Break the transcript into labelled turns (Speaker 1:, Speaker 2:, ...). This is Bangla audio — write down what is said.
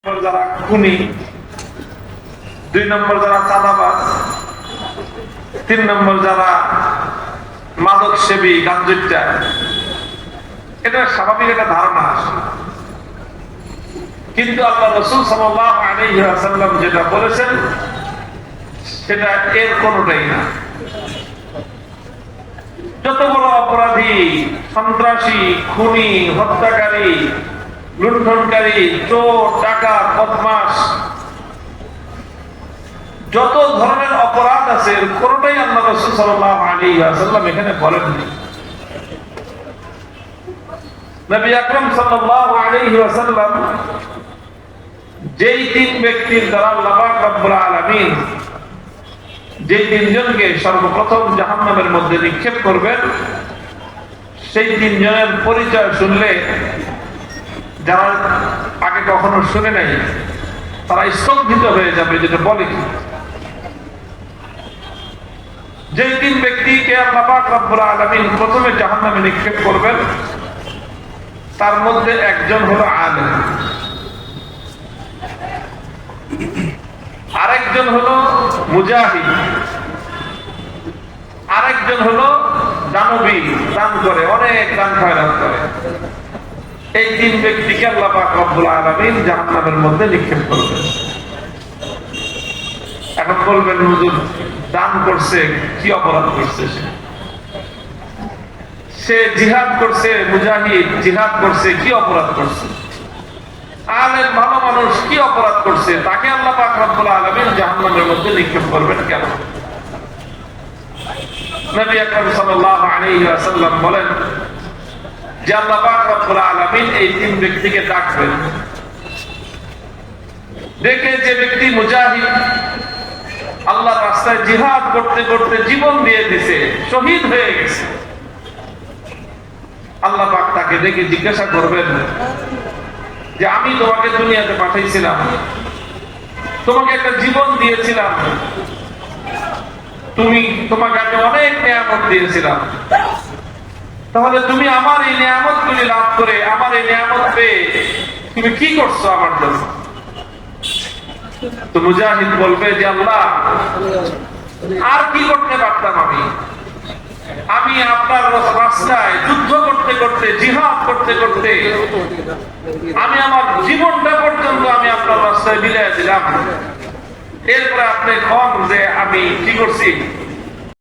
Speaker 1: যারা খুনি, 2 নম্বর যারা চাঁদাবাজ, 3 নম্বর যারা মাদক সেবী গাঞ্জুট্টা, এটা স্বাভাবিক একটা ধারণা আসে। কিন্তু আল্লাহ রাসূল সাল্লাল্লাহু আলাইহি ওয়াসাল্লাম যেটা বলেছেন সেটা এর কোনটাই না। যত বড় অপরাধী, সন্ত্রাসী, খুনি, হত্যাকারী, লুণ্ঠনকারী, চোর, ডাকাত, বদমাশ, যত ধরনের অপরাধ আছে কোনটাই আল্লাহ রাসূল সাল্লাল্লাহু আলাইহি ওয়াসাল্লাম এখানে বলেননি। নবী আকরাম সাল্লাল্লাহু আলাইহি ওয়াসাল্লাম যেই 3 ব্যক্তির দ্বারা আল্লাহ পাক রব্বুল আলামিন যে 3 জনকে সর্বপ্রথম জাহান্নামের মধ্যে নিক্ষেপ করবেন, সেই 3 জনের পরিচয় শুনলে যারা আগে কখনো শুনে নাই তারা স্তম্ভিত হয়ে যাবে। যেটা বলে কি, যে 3 ব্যক্তিকে আল্লাহ পাক রব্বুল আলামিন প্রথমে জাহান্নামে নিক্ষেপ করবেন তার মধ্যে একজন হলো আলেম, আরেকজন হলো মুজাহিদ, আরেকজন হলো দানবী, দান করে, অনেক দান খয়রাত করে। এই 3 ব্যক্তিকে আল্লাহ পাক রব্বুল আলামিন জাহান্নামের মধ্যে নিক্ষেপ করবেন। এখন বলবেন, হুজুর দান করছে, কি অপরাধ করছে? সে জিহাদ করছে, মুজাহিদ জিহাদ করছে, কি অপরাধ করছে? আলেম ভালো মানুষ, কি অপরাধ করছে? তাকে আল্লাহ পাক রব্বুল আলামিন জাহান্নামের মধ্যে নিক্ষেপ করবেন কেন? নবী আকরাম সাল্লাল্লাহু আলাইহি ওয়াসাল্লাম বলেন যে আল্লাহ পাক রব্বুল আলামিন এই 3 ব্যক্তিকে ডাকবেন, ডেকে যে ব্যক্তি মুজাহিদ, আল্লাহর রাস্তায় জিহাদ করতে করতে জীবন দিয়ে দিয়েছে, শহীদ হয়ে গেছে, আল্লাহ পাক তাকে ডেকে জিজ্ঞাসা করবেন যে আমি তোমাকে দুনিয়াতে পাঠাইছিলাম, তোমাকে একটা জীবন দিয়েছিলাম, তোমাকে আমি অনেক নিয়ামত দিয়েছিলাম, তাহলে তুমি আমার এই নিয়ামতগুলি লাভ করে, আমার এই নিয়ামত পেয়ে তুমি কি করছো আমার জন্য? তো মুজাহিদ বলবে যে আল্লাহ, আর কি করতে পারতাম? আমি আপনার রাস্তায় যুদ্ধ করতে করতে, জিহাদ করতে করতে আমি আমার জীবনটা পর্যন্ত আমি আপনার রাস্তায় বিলিয়ে দিলাম। এরপরে আপনি কম যে আমি কি করছি?